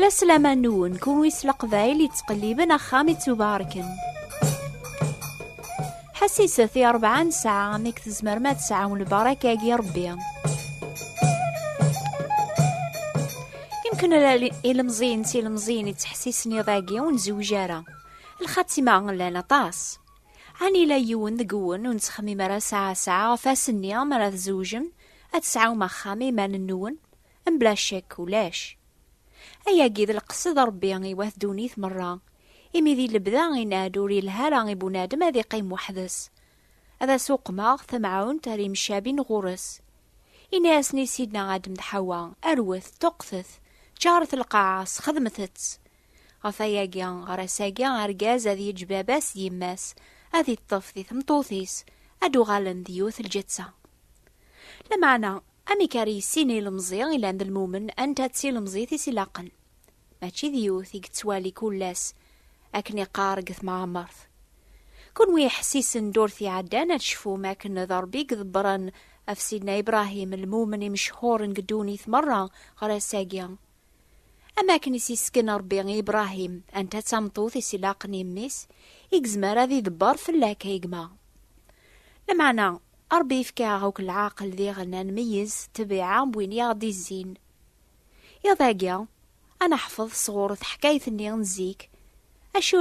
لا سلامة نون كون ويس القبايل يتقلبن أخام يتباركن. حسيسة في 4 ساعة ميك تزمر ما تسعى البركة يا ربي. يمكن المزين سي المزين يتحسسني ضاقي ونزوجارة الخاتمة لنا طاس عني لا يون ذقون ونتخمي مرا ساعة فاسني مرا تزوجن أتسعى مخامي من النون بلا شك ولاش. أيا قيد القصد ربي يواث دونيث مرة إمي ذي البدا ينادو ري الهالا بنادم هذي قيم وحدث هذا سوق ماغ ثمعون تاري مشابين غورس إناسني سيدنا غادم دحوا أروث تقثث جارت القاعس خدمتت غفاياقيا غراساقيا غرقاز هذي جباباس يماس هذي الطفثي ثمطوثيس أدو غالن ديوث الجتسة لمعنى أمي كاري سيني المزي إلا عند المؤمن أنت تسي المزي تيسي لاقن ماشي ديوث يكتوالي كولاس أكني قارقث مع مرث كون ويحسيس دورثي عدانا تشفو ما كنا ضربي قذبران أف سيدنا إبراهيم المؤمن مشهور قدوني ثمرة غراساقيا أما كنسي سكن ربي إبراهيم أنت تمطوثي سلاقني ميس إكزمار هذي دبار فلاك يقما لمعنى أربي يفكا غوك العاقل ذي غنا نميز تبعا بوين يغدي الزين يا ذاقيا أنا حفظ صغور حكاية إني نزيك أشو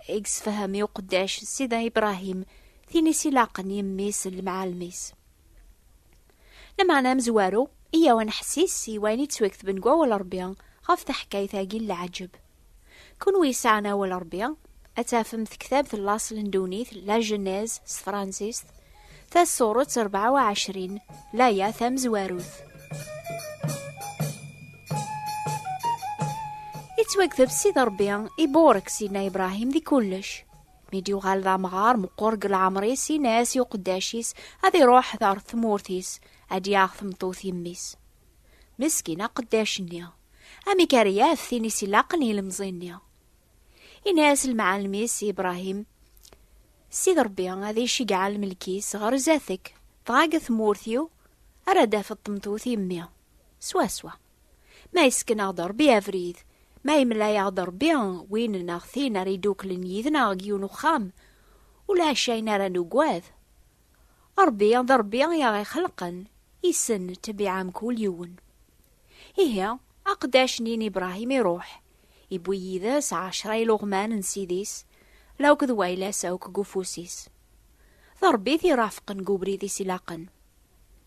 إكس فهم يقداش سيدنا إبراهيم ثيني سلاقني ميس المعالميس لمعنى مزوارو إيا ونحسيس ويني تسويكت بنقوا ولا ربيان غفت حكاية ثاقي العجب كون ويسعنا ولا ربيان أتافم في كتاب اللاصل اندونيث لا جناز فرانسيس ثالصورة 24 لا يا ثم زواروث يتوكذب سيد ربيان يبورك سيدنا إبراهيم ذي كلش ميديو غال ذا مغار مقرق العمريسي ناس يقداشيس هذي روح ذار ثمورتيس أدي ياخذ مطوث يميس مسكينة قداشنيا أمي كارياف ثيني سلاقني المزينيا إناس المعلميس إبراهيم سيد ربيان هذي شقع الملكيس غرزاتك طاق ثمورثيو أرادا في الطمطوث يميا سوا ما يسكن أغدر بيا فريد ما يملا يغدر بيان وين ناغثين ريدوك لنيذنا غيونو خام ولا شاينا رانو قواذ ربيان ضربيان يا غي خلقا يسن تبعام كل يون إيه أقداش نين إبراهيم يروح يبوي ذاس 10 لغمان نسيديس لو كذويلا ساوك قفوسيس ضربي ذي رافقن قبري ذي سلاقن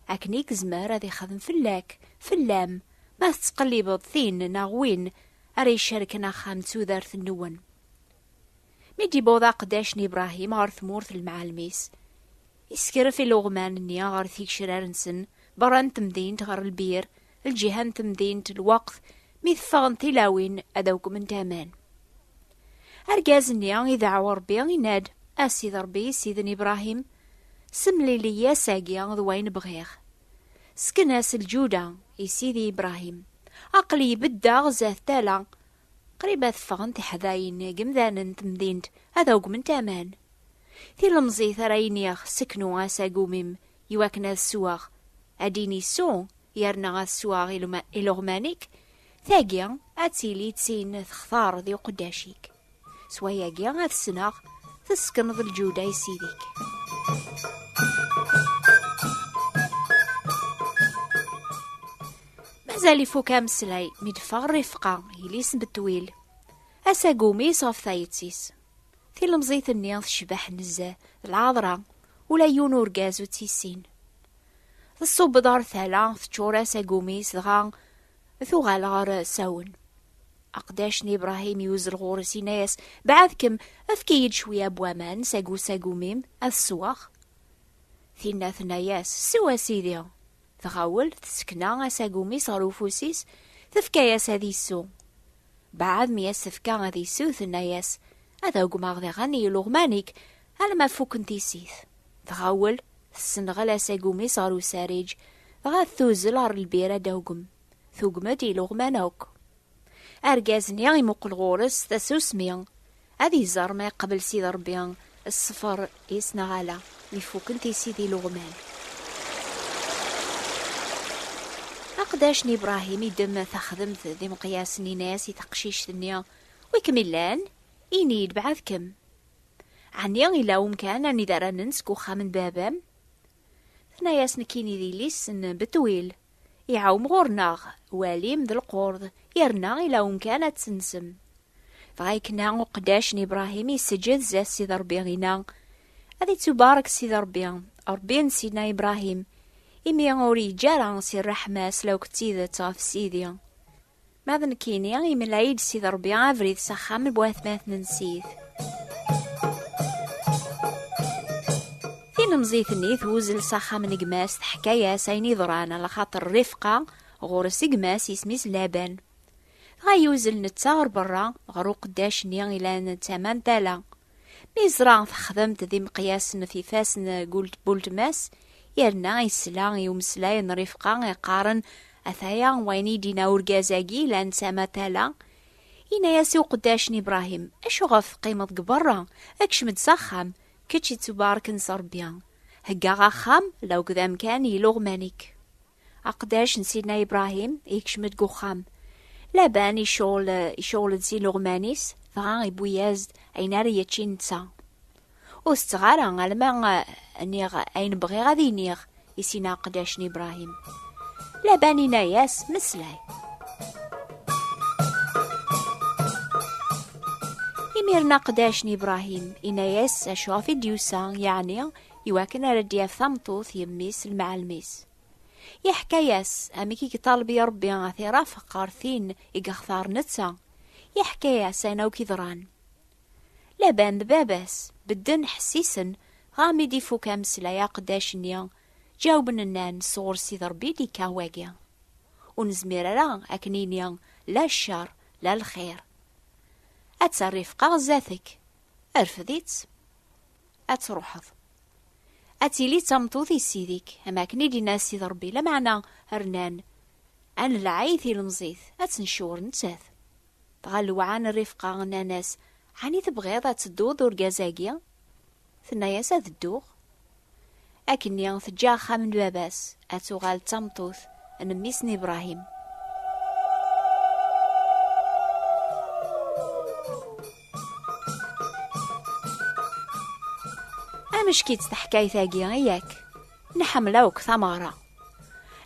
أكنيك زمار ذي خذن فلاك فلام ما تقلب ثين ناغوين أري شاركنا خامسو ذارث النون ميدي بوضا قداشني إبراهيم غارث مورث المعالميس يسكر في لغمان النيا غارثيك شرارنسن بران تمدين تغر البير الجهان تمدين الوقت ميثفغن تلاوين أدوك من تامان أرقاز النيا إذا عور بيان يناد أسيد ربي سيدن إبراهيم سملي لي يا ساقيا ذوين بغيغ سكناس الجودة يسيدي إبراهيم أقلي بدا غزاث تالا قريبا ثفغن تحذاين قمذان تمدينت أذوق من تامان في المزي ثرينيخ سكنو غاساقوميم يواكنا السواغ أديني سو يرنا السواغ إلوغمانيك ثاقيا أتيلي تسين تختار ذي قداشيك سواياقيا غاث سناغ تسكن ذي الجودة يسيديك مازال فوكا مسلاي مدفع رفقة يليس بالطويل أساقومي صاف ثايتسيس في المزيت النياض شباح نزاه العذراء ولا يونو رقازو تيسين الصوب دار ثالا تشورا ساقوميس دغا ثوغال غار ساون أقداشني إبراهيم يوزر غورسي ناس بعدكم أفكيد شوية بوامان ساقوميم السواخ ثينا ثناياس سوا سيديا تغاول تسكنا أساقومي صارو فوسيس تفكاياس هذي السو بعد مياس تفكا هذي السو ثناياس هذا وقماغ ذي غني لغمانيك على ما فوق انتيسيث تغاول السنغل أساقومي صارو ساريج غاد ثوزل عر البيرة دوقم ثوقما دي لغمانوك أرقازني يموق الغورس تسوسميان هذي زار ما قبل سيد ربيان الصفر يسنا غالا يفوق انتي سيدي لغمان أقداشني إبراهيم يدم تخدمت ذي مقياس ناس يتقشيش ثنيا ويكملان إنيد بعدكم عني إلا ومكان أني دارا ننسكو خامن بابام ثناياس نكيني ذي ليسن بتويل يعاوم غورناغ واليم ذي القورض يرنا إلا ومكان تسنسم فغايكنا وقداشني إبراهيم يسجد زاد سيد ربي غينا هذي تبارك سيد ربي ربي سيدنا إبراهيم إمي غوري جارا سي الرحماس لو كتيذة تغف سيدي ماذا نكيني إمي العيد سيد ربي عفريد سخام بواثمات ننسيث ثين مزيثني ثوزل سخام نقماس حكاية سيني ضرانا لخاطر رفقة غورس قماس يسميس لابان غايوزل نتساغر برا غرو قداشني إلا نتامان تالا ميزرا خدمت ذي مقياس في فاسن قلت بولتماس يرنا يسلا يومسلا رفقا يقارن أثايا ويني دينا ورقازاقي لان ساما تالا إنا ياسو قداشني إبراهيم أشو غف قيمة قبرا أكش متسخم كتشي تبارك نصر بيان هقا غاخام لو قدام كان يلوغ مانيك أقداش نسيدنا إبراهيم يكش متقوخام لابان يشغل تزي لغمانيس فغان يبويازد أيناري يتشين نتسا وستغارا غالما نيغ أين بغي غادي نيغ يسينا قداشني إبراهيم لاباني ناياس مسلاي يميرنا قداشني إبراهيم إناياس أشوافي ديوسا يعني يواكن رديا ثمطوث يميس المعلميس يحكاياس أميكي كطالبي ربي غاثيرا فقارثين إقاختار نتسا يحكاياس أنا وكذران لابان باباس بدن حسيسن غامي ديفو كامسلا يا قداشنيا جاوبن النان صور سيد ربي دي كاواقيا ونزمير لا أكنينيا لا الشر لا الخير أتصرف قاغزاتك أرفضيت أتروحض أتيلي تمطوثي سيديك أما كني دي ناس سيد ربي لمعنى هرنان أنا العيثي المزيث أتنشور نتاث تغلو عن الرفقة ناس عني تبغيض تدوض ورقازاقيا ثنايا ساد الدوغ أكني تجاخا من باباس أتوغال تمطوث أنميسني إبراهيم مشكيت تحكاي ثاقيا إياك نحملوك ثمارة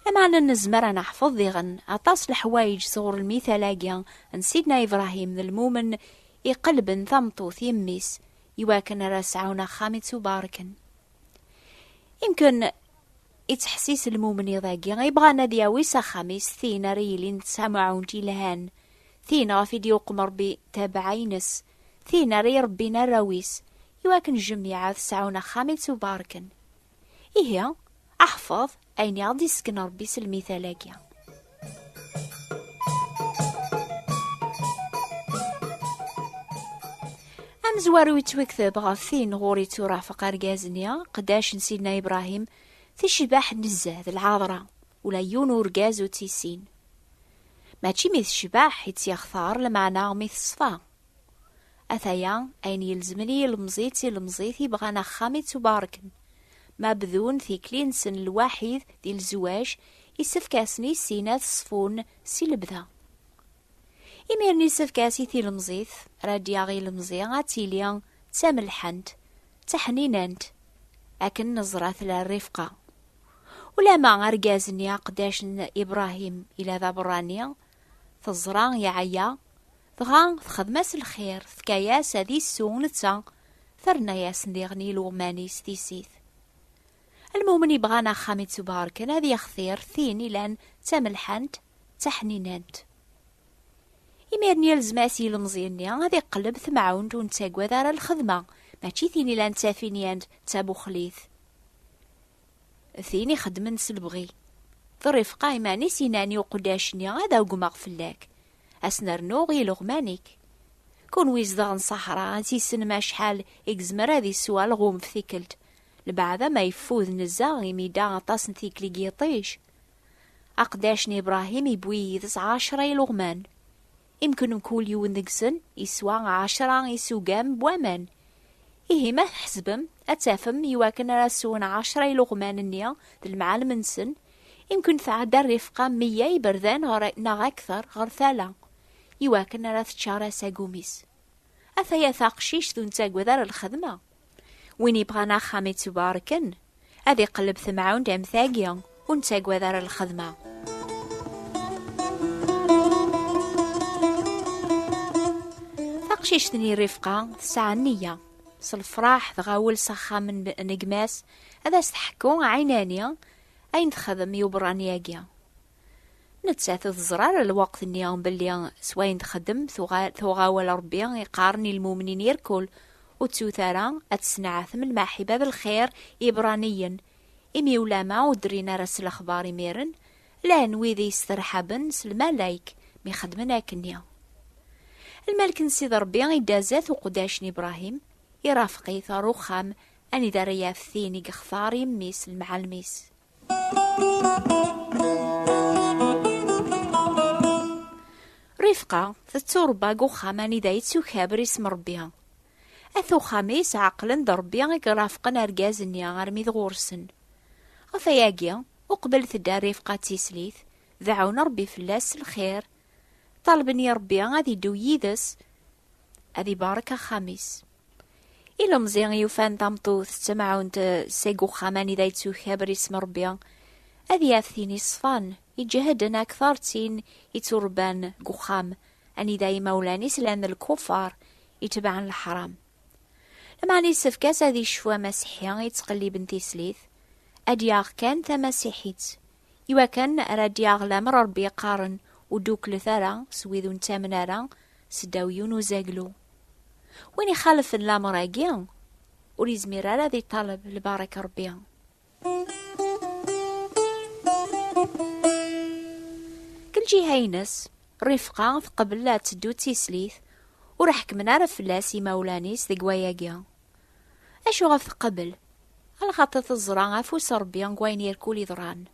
لما أنا نزمر نحفظ ذيغن أطاس الحوايج صور المثالاقيا نسيدنا إبراهيم المؤمن يقلبن ثمطوث يميس يواكن راسعونا خامت وباركن يمكن يتحسيس المؤمن يضاقيا يبغى نادياوي خامس ثينا ريلين تسامعون تيلهان ثينا في ديو قمر بي تابعينس ثينا ري ربينا راويس يواكن جميعا تسعونا خامت وباركن إيه أحفظ أين يغدي سكن ربي سلميثالاقيا أم زوارو يتوكثب غافين غوري ترافق أرقازنيا قداش نسيدنا إبراهيم في شباح نزاه العاذرة ولا يونو رقاز وتيسين ماشي ميث شباح يتيخثار لمعنى ميث صفا أثايا أين يلزمني المزيتي بغانا خامت وباركن ما بذون ثيكلين سن الواحد ديال الزواج يسفكاسني سينات صفون سي لبذا يميرني سفكاسي ثي المزيث راديا غي المزيغ تيليا تاملحنت تحنينانت أكن نظرات للرفقة ولا ما أرقازني قداش إبراهيم إلى ذا برانيا تزران يعيا ثغان تخدماس الخير ثكاياس هذي السون تسا ثرناياس نديغني لومانيس تيسيث المؤمن يبغانا خامت سباركن هذي يخثير ثيني لان تاملحنت تحنينانت يميرني يلزماسي المزيني هذي قلب ثمعون دون تاقوى دار الخدمة ماشي ثيني لان تافينياند تابو خليث ثيني خدمن سلبغي ظريف قايماني سيناني وقداشني هذا وقماغ فلاك أسنرنو غي لغمانيك كون ويزدغن صحراء تيسن ما شحال إكزمر هذي السوال غوم في ثيكلت لبعض ما يفوذ نزاغ يميدا غطاس نثيكلي قيطيش أقداشني إبراهيم يبوي 19 لغمان يمكن كل يوم نقسن يسوى 10 يسوقام بوامان إيه ما حسبم أتافم يواكن راسون 10 لغمان النيا المعالم نسن يمكن تعدى الرفقة 100 يبردان نغ أكثر غير ثالة يواكن راه تشارى ساقوميس. أثايا ثاقشيش ذو نتاقو ذار الخدمة وين يبغى ناخامي تباركن هذي قلب ثمعون دام ثاقيا ونتاقو ذار الخدمة. ثاقشيش ثني رفقة تسعى النية صالفراح ثغاول صخا من نقماس هذا استحكو عينانيا أين تخدم يوبرانياقيا نتساث الزرار الوقت النيام باللي سواين تخدم ثغاول ربي يقارني المؤمنين يركل وتسوثارا أتسنعث من المحبة بالخير إبرانيا إمي ولاما ودرينا راس الأخبار ميرن لان ويذي يسترحبن الملايك ميخدمنا كنيا. الملك نسيد ربي يدازات وقداشني إبراهيم يرافقي ثارو خام أني داريا ثيني قخثار يميس المعلميس. رفقة تتوربا قوخام أني دايت سوكابر اسم ربيها أثو خاميس عقلا دربيا يرافقن أرقاز النيا غرمي غورسن غفياقيا وقبل تدار رفقة تيسليث ذعون ربي فلاس الخير طالبني ربيا غادي دو يدس أذي باركة خاميس إلا مزيان يوفان تامطوث تسمعون سيقو خاماني دايت سوكابر اسم ربيا أذي ياثيني صفان يجهدن أكثر تين يتوربان قخام أني داي مولانيس لأن الكفار يتبعن الحرام. لما نيسف كاس هذه الشوى مسيحية يتقلي بنتي سليث أدياغ كان ثا مسيحيت يوا كان أرادياغ لامر ربي قارن ودوك لثارا سويذون تامنارا سداويون وزاقلو وين يخالف لامر أجيان وريزميرا ذي طالب لبارك ربيان. كل جهينس رفقة قبل لا تدو تيسليث ورحك من عرف فلاسي مولانيس ذقواياقيا أشو غف قبل الخطة الزران غفوس ربيان قوين يركولي ضران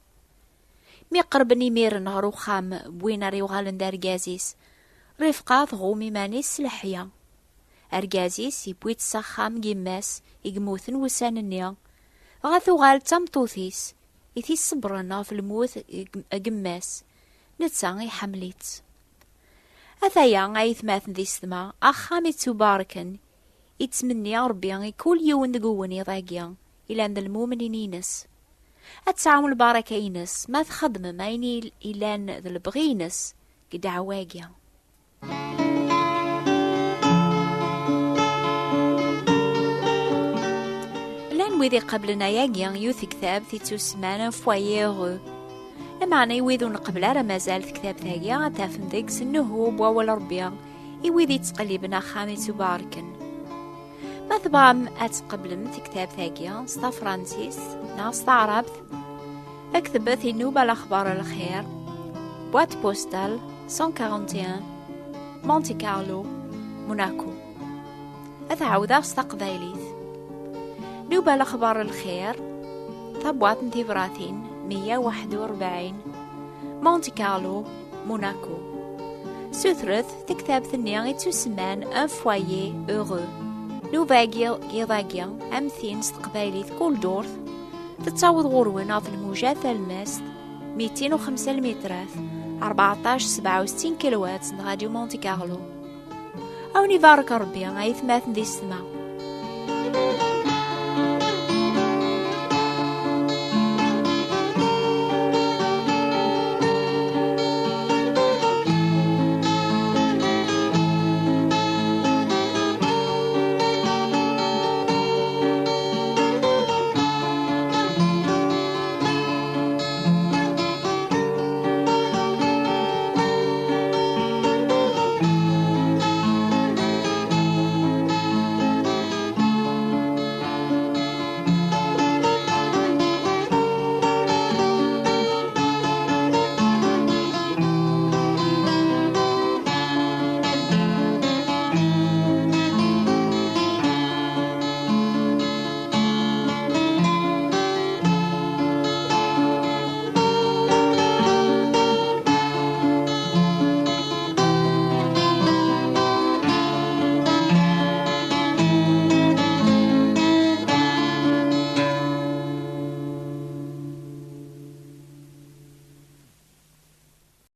مي قربني ميرن غرو خام بوين ريوغالن دار جازيس رفقة غومي مانيس لحيا أرجازيس يبويت سخام جماس يقموثن وساننيا غاثو غال تمطوثيس يثي صبرنا في الموث جماس نتساغي حمليت أثايا غايث ماثن ذي السما أخامي تباركن يتمني ربي كل يوم دقوني ضاقيا إلى أن المؤمنين ينس أتسعون البركة ينس ما تخدم مايني إلان ذا البغينس قد عواقيا. لان ويذي قبلنا ياقيا يوث كتاب ثيتو سمانا فواييغو لما أنا يويذون قبل رمازال كتاب ثاقيا تافن ذيك سنهو بواول ربيا يويذي تقليبنا خامي تباركن ما ثبام أتقبلم في كتاب ثاقيا ستا فرانسيس ناس عربت أكتبت النوبة الأخبار الخير بوات بوستال 141 مونتي كارلو موناكو أتعوذا استقباليث نوبة الأخبار الخير ثبوات انتبراثين 141 مونتي كارلو موناكو سوثرث تكتاب ثنيا تسمان ان فوايي اورو نوفاقيا يضاقيا امثين استقباليث كل دورث تتصاوض غرونا في الموجات الماست 205 مترات 14-67 كيلوات راديو مونتي كارلو أو نيفارك ربي غايث ماثن دي السما.